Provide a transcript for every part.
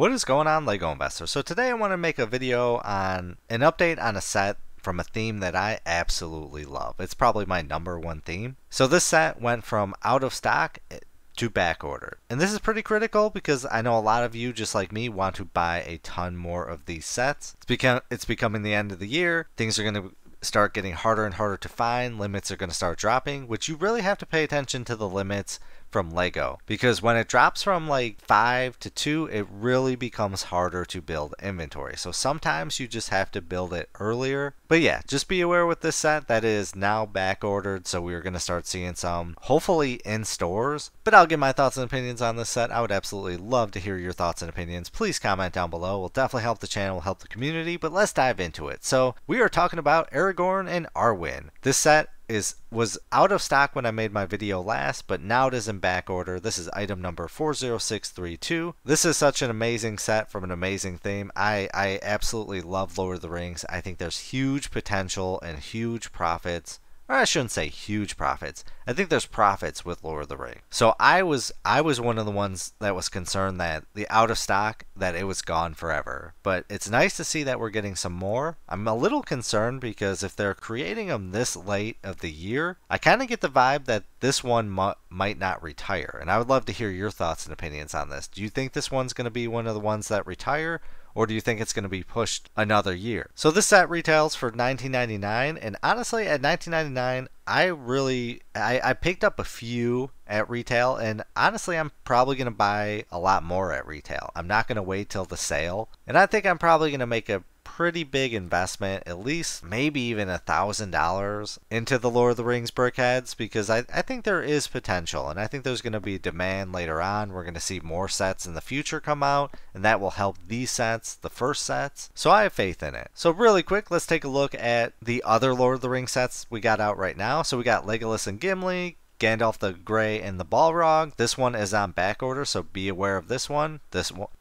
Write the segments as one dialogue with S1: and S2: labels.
S1: What is going on, LEGO Investor? So today I want to make a video on an update on a set from a theme that I absolutely love. It's probably my #1 theme. So this set went from out of stock to back order. And this is pretty critical because I know a lot of you, just like me, want to buy a ton more of these sets. It's becoming the end of the year. Things are going to start getting harder and harder to find. Limits are going to start dropping, which you really have to pay attention to the limits from LEGO, because when it drops from like 5 to 2, it really becomes harder to build inventory. So sometimes you just have to build it earlier. But yeah, just be aware with this set that is now back ordered, so we're going to start seeing some hopefully in stores. But I'll give my thoughts and opinions on this set. I would absolutely love to hear your thoughts and opinions. Please comment down below. It will definitely help the channel, will help the community. But let's dive into it. So we are talking about Aragorn and Arwen. This set was out of stock when I made my video last, but now it is in back order. This is item number 40632. This is such an amazing set from an amazing theme. I absolutely love Lord of the Rings. I think there's huge potential and huge profits. Or I shouldn't say huge profits. I think there's profits with Lord of the Rings. So I was one of the ones that was concerned that the out of stock, that it was gone forever. But it's nice to see that we're getting some more. I'm a little concerned because if they're creating them this late of the year, I kind of get the vibe that this one might not retire. And I would love to hear your thoughts and opinions on this. Do you think this one's going to be one of the ones that retire? Or do you think it's going to be pushed another year? So this set retails for $19.99, and honestly at $19.99 I picked up a few at retail, and honestly I'm probably going to buy a lot more at retail. I'm not going to wait till the sale, and I think I'm probably going to make a pretty big investment, at least maybe even $1,000 into the Lord of the Rings brickheads, because I think there is potential, and I think there's going to be demand later on. We're going to see more sets in the future come out, and that will help these sets, the first sets. So I have faith in it. So really quick, let's take a look at the other Lord of the Rings sets we got out right now. So we got Legolas and Gimli, Gandalf the Grey, and the Balrog. This one is on back order, so be aware of this one.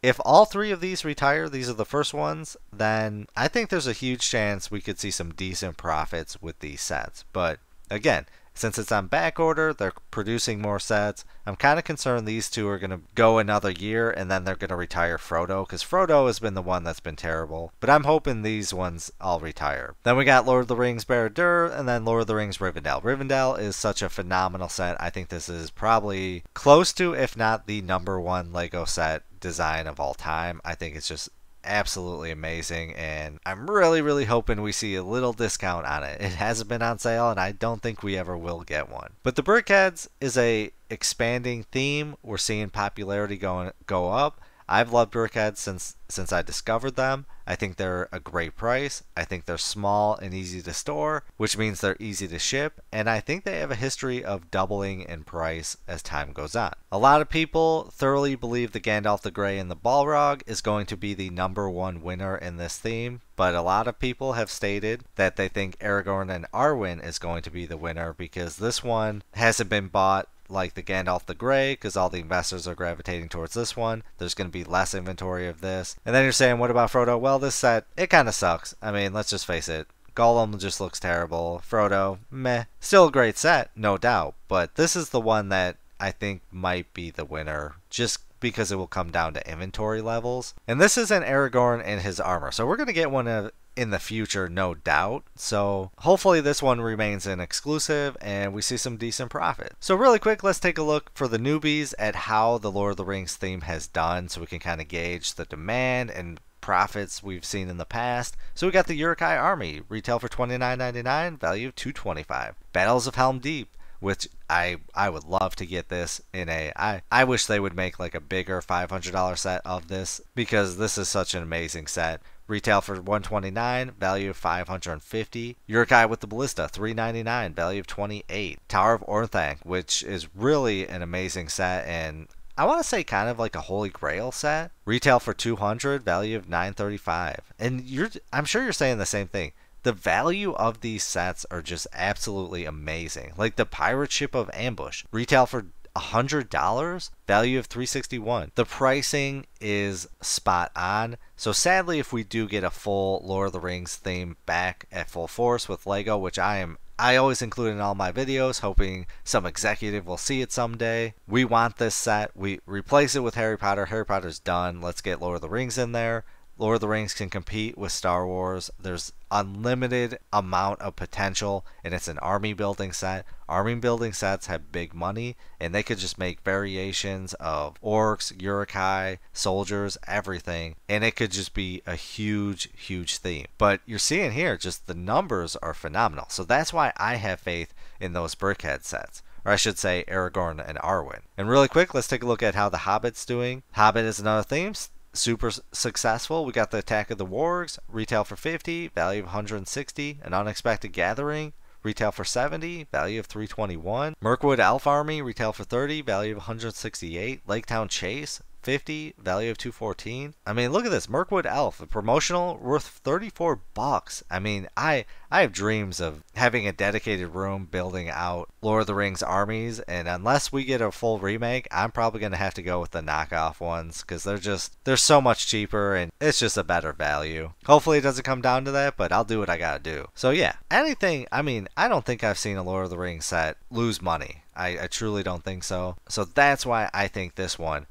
S1: If all three of these retire, these are the first ones, then I think there's a huge chance we could see some decent profits with these sets. But again, since it's on back order, they're producing more sets. I'm kind of concerned these two are going to go another year and then they're going to retire Frodo, because Frodo has been the one that's been terrible. But I'm hoping these ones all retire. Then we got Lord of the Rings Barad-dûr, and then Lord of the Rings Rivendell. Rivendell is such a phenomenal set. I think this is probably close to, if not the #1 LEGO set design of all time. I think it's just absolutely amazing, and I'm really hoping we see a little discount on it. It hasn't been on sale, and I don't think we ever will get one. But the brickheads is a expanding theme. We're seeing popularity go up. I've loved brickheads since I discovered them. I think they're a great price. I think they're small and easy to store, which means they're easy to ship, and I think they have a history of doubling in price as time goes on. A lot of people thoroughly believe the Gandalf the Grey and the Balrog is going to be the #1 winner in this theme, but a lot of people have stated that they think Aragorn and Arwen is going to be the winner, because this one hasn't been bought like the Gandalf the Grey, because all the investors are gravitating towards this one. There's going to be less inventory of this. And then you're saying, what about Frodo? Well, this set, it kind of sucks. I mean, let's just face it. Gollum just looks terrible. Frodo, meh. Still a great set, no doubt. But this is the one that I think might be the winner, just because it will come down to inventory levels. And this is an Aragorn in his armor. So we're going to get one in the future, no doubt. So hopefully this one remains an exclusive and we see some decent profit. So really quick, let's take a look for the newbies at how the Lord of the Rings theme has done, so we can kind of gauge the demand and profits we've seen in the past. So we got the Uruk-hai army, retail for $29.99, value of $225. Battles of Helm Deep, which I would love to get this in I wish they would make like a bigger $500 set of this, because this is such an amazing set. Retail for $129, value of $550. Uruk-hai with the Ballista, $399, value of $28. Tower of Orthanc, which is really an amazing set, and I want to say kind of like a Holy Grail set. Retail for $200, value of $935. And I'm sure you're saying the same thing. The value of these sets are just absolutely amazing. Like the Pirate Ship of Ambush, retail for $100, value of 361. The pricing is spot on. So sadly, if we do get a full Lord of the Rings theme back at full force with Lego, which I always include in all my videos, hoping some executive will see it someday. We want this set. We replace it with Harry Potter. Harry Potter's done. Let's get Lord of the Rings in there. Lord of the Rings can compete with Star Wars. There's unlimited amount of potential, and it's an army building set. Army building sets have big money, and they could just make variations of orcs, Uruk-hai, soldiers, everything, and it could just be a huge, huge theme. But you're seeing here, just the numbers are phenomenal. So that's why I have faith in those Brickhead sets. Or I should say Aragorn and Arwen. And really quick, let's take a look at how the Hobbit's doing. Hobbit is another theme. Super successful. We got the Attack of the Wargs, retail for 50, value of 160. An Unexpected Gathering, retail for 70, value of 321. Mirkwood Elf Army, retail for 30, value of 168. Laketown Chase, 50, value of 214. I mean, look at this. Mirkwood Elf, a promotional worth 34 bucks. I mean, I have dreams of having a dedicated room building out Lord of the Rings armies, and unless we get a full remake, I'm probably going to have to go with the knockoff ones because they're so much cheaper and it's just a better value. Hopefully it doesn't come down to that, but I'll do what I gotta do. So yeah, anything, I mean, I don't think I've seen a Lord of the Rings set lose money. I truly don't think so. So that's why I think this one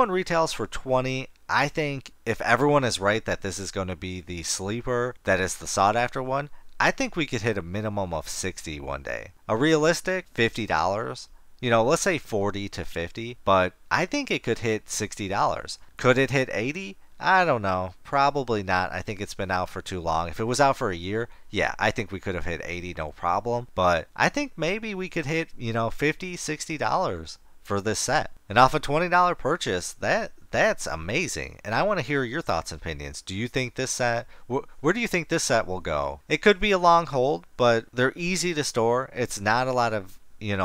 S1: retails for 20. I think if everyone is right that this is going to be the sleeper, that is the sought after one, I think we could hit a minimum of 60 one day. A realistic $50. You know, let's say 40 to 50, but I think it could hit $60. Could it hit 80? I don't know. Probably not. I think it's been out for too long. If it was out for a year, yeah, I think we could have hit 80 no problem. But I think maybe we could hit, $50, $60 for this set. And off a $20 purchase, that's amazing. And I want to hear your thoughts and opinions. Do you think this set, where do you think this set will go? It could be a long hold, but they're easy to store. It's not a lot of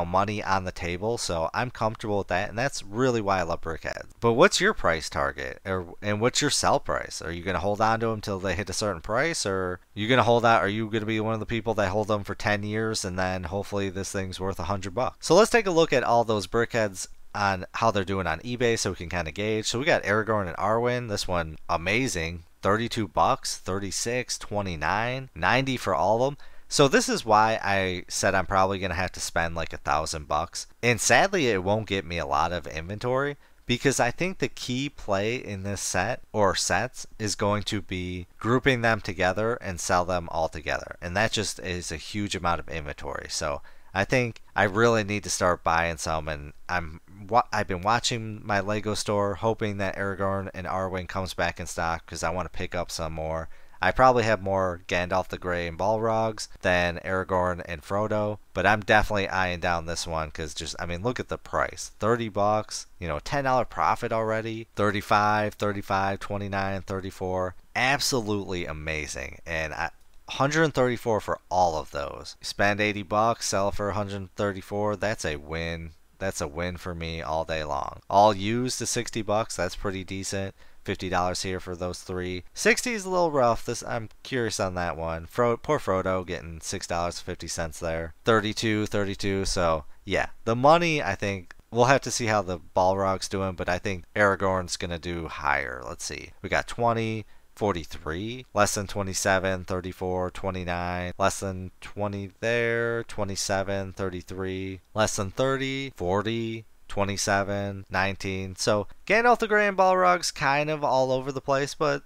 S1: money on the table, so I'm comfortable with that, and that's really why I love Brickheads. But what's your price target, and what's your sell price? Are you going to hold on to them until they hit a certain price, or are you going to hold out? Are you going to be one of the people that hold them for 10 years and then hopefully this thing's worth $100? So let's take a look at all those Brickheads on how they're doing on eBay so we can kind of gauge. So we got Aragorn and Arwen. This one amazing, 32 bucks, 36, 29, 90 for all of them. So this is why I said I'm probably going to have to spend like $1,000. And sadly, it won't get me a lot of inventory because I think the key play in this set or sets is going to be grouping them together and sell them all together. And that just is a huge amount of inventory. So I think I really need to start buying some, and I've been watching my Lego store hoping that Aragorn and Arwen comes back in stock because I want to pick up some more. I probably have more Gandalf the Grey and Balrogs than Aragorn and Frodo, but I'm definitely eyeing down this one because look at the price. 30 bucks, $10 profit already, 35, 35, 29, 34. Absolutely amazing. And 134 for all of those. Spend 80 bucks, sell it for 134. That's a win. That's a win for me all day long. All used to 60 bucks. That's pretty decent. $50 here for those three. 60 is a little rough. I'm curious on that one. Poor Frodo getting $6.50 there. 32. So yeah, the money, I think we'll have to see how the Balrog's doing, but I think Aragorn's gonna do higher. Let's see. We got 20. 43, less than 27, 34, 29, less than 20 there, 27, 33, less than 30, 40, 27, 19. So Gandalf the Grey and Balrog's kind of all over the place, but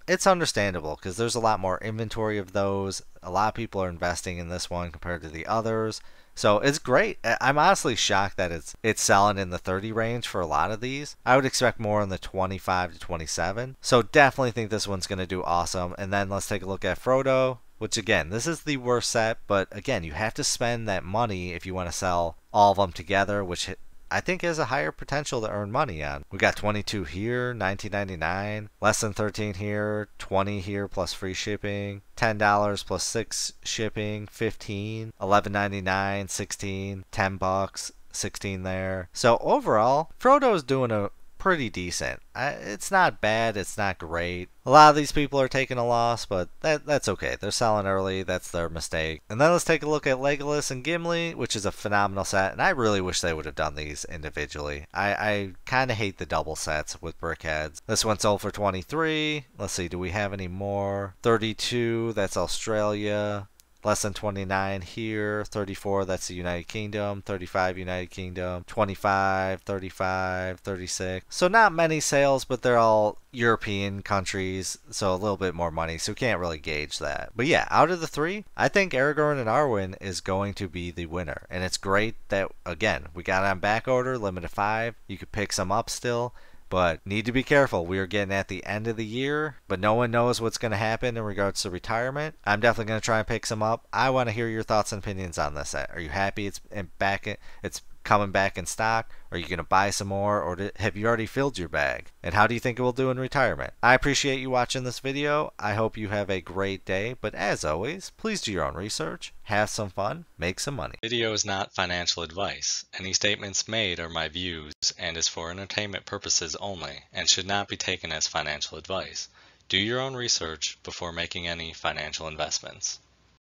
S1: it's understandable because there's a lot more inventory of those. A lot of people are investing in this one compared to the others. So it's great. I'm honestly shocked that it's selling in the 30 range for a lot of these. I would expect more in the 25 to 27. So definitely think this one's going to do awesome. And then let's take a look at Frodo, which again, this is the worst set. But again, you have to spend that money if you want to sell all of them together, which I think has a higher potential to earn money on. We got 22 here, $19.99, less than 13 here, 20 here plus free shipping, $10 plus 6 shipping, 15, $11.99, 16, 10 bucks, 16 there. So overall, Frodo's doing a pretty decent. It's not bad, it's not great. A lot of these people are taking a loss, but that's okay. They're selling early, that's their mistake. And then let's take a look at Legolas and Gimli, which is a phenomenal set, and I really wish they would have done these individually. I kind of hate the double sets with BrickHeads. This one sold for 23. Let's see, do we have any more? 32, that's Australia. Less than 29 here, 34, that's the United Kingdom, 35, United Kingdom, 25, 35, 36. So not many sales, but they're all European countries, so a little bit more money, so we can't really gauge that. But yeah, out of the three, I think Aragorn and Arwen is going to be the winner. And it's great that, again, we got on back order, limited 5. You could pick some up still. But need to be careful. We are getting at the end of the year, but no one knows what's going to happen in regards to retirement. I'm definitely going to try and pick some up. I want to hear your thoughts and opinions on this set. Are you happy it's coming back in stock? Are you going to buy some more, or have you already filled your bag? And how do you think it will do in retirement? I appreciate you watching this video. I hope you have a great day, but as always, please do your own research, have some fun, make some money.
S2: Video is not financial advice. Any statements made are my views and is for entertainment purposes only and should not be taken as financial advice. Do your own research before making any financial investments.